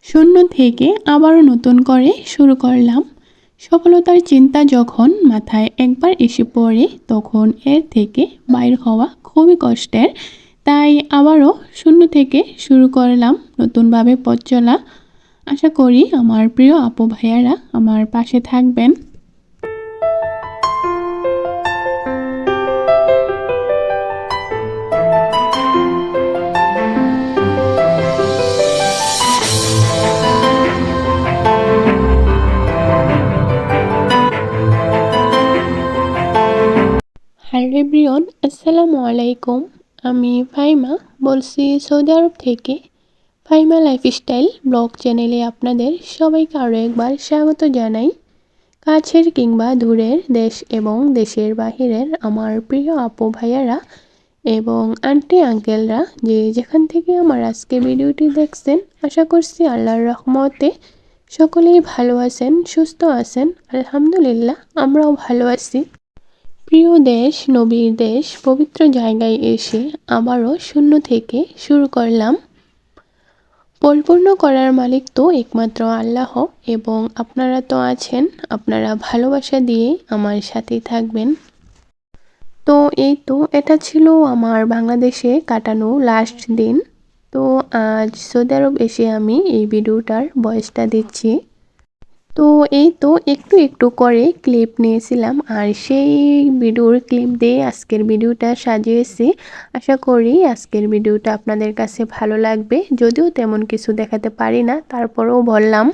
শূন্য থেকে আবারও নতুন করে শুরু করলাম। সফলতার চিন্তা যখন মাথায় একবার এসে পড়ে তখন এর থেকে বাইর হওয়া খুবই কষ্টের। তাই আবারও শূন্য থেকে শুরু করলাম নতুনভাবে পথ চলা। আশা করি আমার প্রিয় আপু ভাইয়ারা আমার পাশে থাকবেন। হ্যালো এভরিওয়ান, আসসালামু আলাইকুম। আমি ফাইমা বলছি সৌদি আরব থেকে। ফাইমা লাইফস্টাইল ব্লগ চ্যানেলে আপনাদের সবাইকে আরও একবার স্বাগত জানাই। কাছের কিংবা দূরের দেশ এবং দেশের বাহিরের আমার প্রিয় আপু ভাইয়ারা এবং আন্টি আঙ্কেলরা যে যেখান থেকে আমার আজকে ভিডিওটি দেখছেন, আশা করছি আল্লাহর রহমতে সকলেই ভালো আছেন, সুস্থ আছেন। আলহামদুলিল্লাহ, আমরাও ভালো আছি। প্রিয় দেশ, নবীর দেশ, পবিত্র জায়গায় এসে আবারও শূন্য থেকে শুরু করলাম। পরিপূর্ণ করার মালিক তো একমাত্র আল্লাহ এবং আপনারা তো আছেন। আপনারা ভালোবাসা দিয়ে আমার সাথেই থাকবেন। তো এই তো এটা ছিল আমার বাংলাদেশে কাটানো লাস্ট দিন। তো আজ সৌদি আরব এসে আমি এই ভিডিওটার ভয়েসটা দিচ্ছি। তো এই তো একটু একটু করে ক্লিপ নিয়েছিলাম আর সেই ভিডিওর ক্লিপ দিয়ে আজকের ভিডিওটা সাজিয়েছি। আশা করি আজকের ভিডিওটা আপনাদের কাছে ভালো লাগবে, যদিও তেমন কিছু দেখাতে পারি না, তারপরেও বললাম।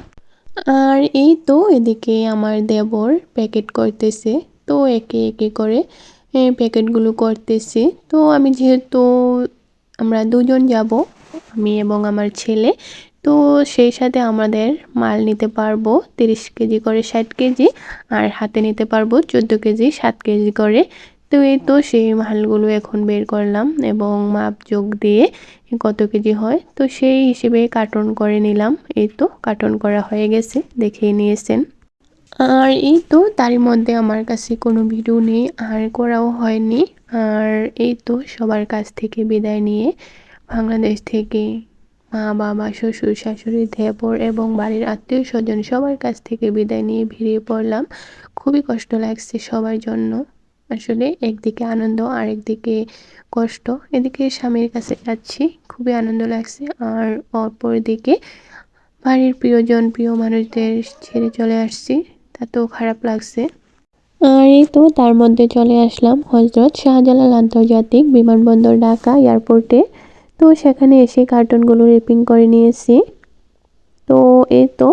আর এই তো এদিকে আমার দেবর প্যাকেট করতেছে। তো একে একে করে প্যাকেটগুলো করতেছি। তো আমি যেহেতু আমরা দুজন যাব, আমি এবং আমার ছেলে, তো সেই সাথে আমাদের মাল নিতে পারবো 30 কেজি করে 60 কেজি, আর হাতে নিতে পারবো 14 কেজি 7 কেজি করে। তো এই তো সেই মালগুলো এখন বের করলাম এবং মাপ যোগ দিয়ে কত কেজি হয় তো সেই হিসেবে কার্টন করে নিলাম। এই তো কার্টন করা হয়ে গেছে, দেখেই নিয়েছেন। আর এই তো তারই মধ্যে আমার কাছে কোনো ভিডিও নেই আর করাও হয়নি। আর এই তো সবার কাছ থেকে বিদায় নিয়ে বাংলাদেশ থেকে মা বাবা শ্বশুর শাশুড়ি দেবর এবং বাড়ির আত্মীয় স্বজন সবার কাছ থেকে বিদায় নিয়ে বেরিয়ে পড়লাম। খুবই কষ্ট লাগছে সবার জন্য। আসলে একদিকে আনন্দ আর একদিকে কষ্ট। এদিকে স্বামীর কাছে যাচ্ছি, খুবই আনন্দ লাগছে, আর অপরদিকে বাড়ির প্রিয়জন প্রিয় মানুষদের ছেড়ে চলে আসছি, তাতেও খারাপ লাগছে। আর এই তো তার মধ্যে চলে আসলাম হজরত শাহজালাল আন্তর্জাতিক বিমানবন্দর ঢাকা এয়ারপোর্টে। তো সেখানে এসে কার্টুনগুলো র্যাপিং করে নিয়েছি। তো এই তো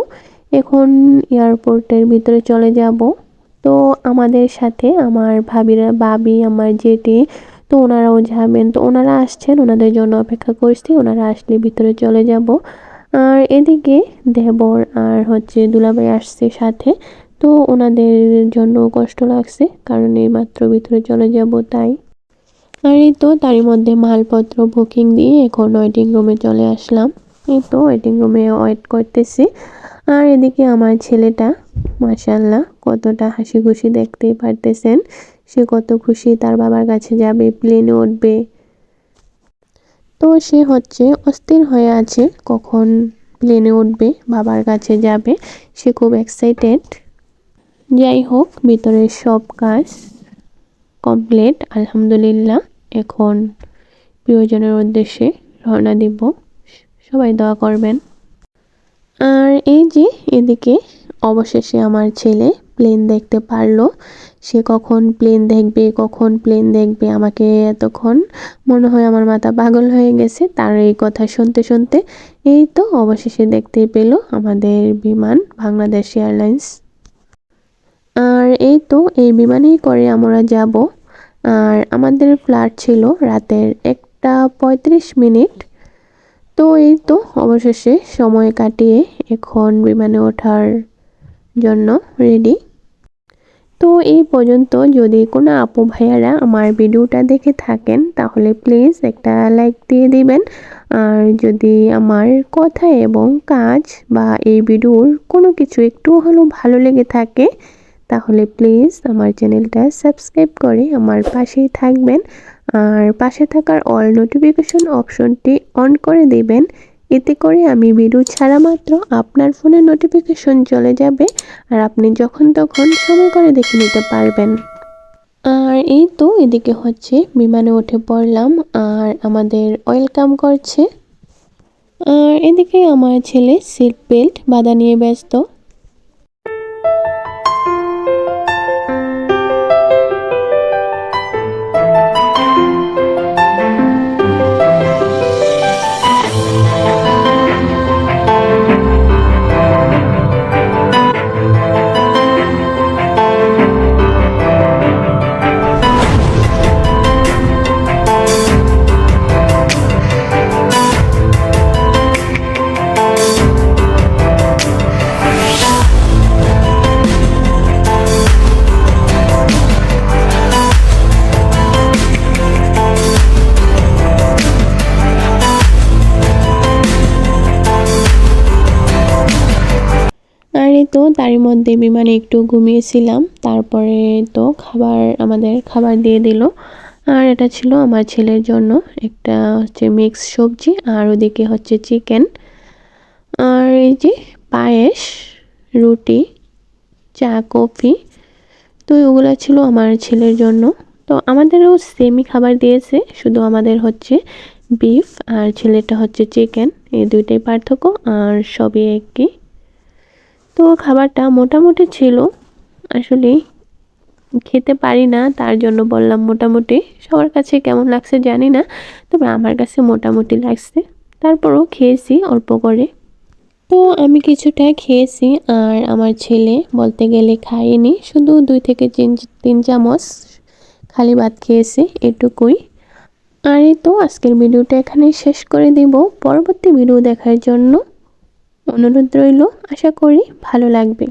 এখন এয়ারপোর্টের ভিতরে চলে যাব। তো আমাদের সাথে আমার ভাবি আমার জেঠি, তো ওনারাও যাবেন। তো ওনারা আসছেন, ওনাদের জন্য অপেক্ষা করছি, ওনারা আসলে ভিতরে চলে যাব। আর এদিকে দেবর আর দুলাভাই আসছে সাথে। তো ওনাদের জন্য কষ্ট লাগছে, কারণ এই মাত্র ভিতরে চলে যাব তাই। আর এই তো তারই মধ্যে মালপত্র বুকিং দিয়ে এখন ওয়েটিং রুমে চলে আসলাম। এই তো ওয়েটিং রুমে ওয়েট করতেছি। আর এদিকে আমার ছেলেটা মাশাআল্লাহ কতটা হাসি খুশি দেখতেই পারতেছেন। সে কত খুশি, তার বাবার কাছে যাবে, প্লেনে উঠবে। তো সে অস্থির হয়ে আছে কখন প্লেনে উঠবে, বাবার কাছে যাবে। সে খুব এক্সাইটেড। যাই হোক, ভিতরের সব কাজ কমপ্লিট আলহামদুলিল্লাহ। এখন প্রিয়জনের উদ্দেশ্যে রওনা দিব, সবাই দোয়া করবেন। আর এই যে এদিকে অবশেষে আমার ছেলে প্লেন দেখতে পারলো। সে কখন প্লেন দেখবে আমাকে এতক্ষণ মনে হয় আমার মাথা পাগল হয়ে গেছে তার এই কথা শুনতে শুনতে। এই তো অবশেষে দেখতেই পেল আমাদের বিমান বাংলাদেশ এয়ারলাইন্স। আর এই তো এই বিমানেই করে আমরা যাব। আর আমাদের ফ্লাইট ছিল রাতের 1:35। তো এই তো অবশেষে সময় কাটিয়ে এখন বিমানে ওঠার জন্য রেডি। তো এই পর্যন্ত যদি কোনো আপু ভাইয়ারা আমার ভিডিওটা দেখে থাকেন তাহলে প্লিজ একটা লাইক দিয়ে দিবেন। আর যদি আমার কথা এবং কাজ বা এই ভিডিওর কোনো কিছু একটু হলেও ভালো লেগে থাকে তাহলে প্লিজ আমার চ্যানেলটা সাবস্ক্রাইব করে আমার পাশেই থাকবেন। আর পাশে থাকার অল নোটিফিকেশন অপশনটি অন করে দিবেন। এতে করে আমি ভিডিও ছাড়া মাত্র আপনার ফোনে নোটিফিকেশন চলে যাবে আর আপনি যখন তখন সময় করে দেখে নিতে পারবেন। আর এই তো এদিকে হচ্ছে বিমানে উঠে পড়লাম আর আমাদের ওয়েলকাম করছে। আর এদিকে আমার ছেলে সিট বেল্ট বাঁধা নিয়ে ব্যস্ত। আর এই তো তারই মধ্যে বিমানে একটু ঘুমিয়েছিলাম। তারপরে তো আমাদের খাবার দিয়ে দিল। আর এটা ছিল আমার ছেলের জন্য একটা হচ্ছে মিক্স সবজি আর ওদিকে হচ্ছে চিকেন। আর এই যে পায়েস, রুটি, চা, কফি। তো ওগুলো ছিল আমার ছেলের জন্য। তো আমাদেরও সেমই খাবার দিয়েছে, শুধু আমাদের হচ্ছে বিফ আর ছেলেটা হচ্ছে চিকেন, এই দুইটাই পার্থক্য আর সবই একই। তো খাবারটা মোটামুটি ছিল, আসলে খেতে পারি না তার জন্য বললাম মোটামুটি। সবার কাছে কেমন লাগছে জানি না, তবে আমার কাছে মোটামুটি লাগছে। তারপরও খেয়েছি অল্প করে। তো আমি কিছুটা খেয়েছি আর আমার ছেলে বলতে গেলে খায়নি, শুধু 2 থেকে 3 চামচ খালি ভাত খেয়েছে, এটুকুই। আর এই তো আজকের ভিডিওটা এখানেই শেষ করে দিব। পরবর্তী ভিডিও দেখার জন্য অনুরোধ রইল, আশা করি ভালো লাগবে।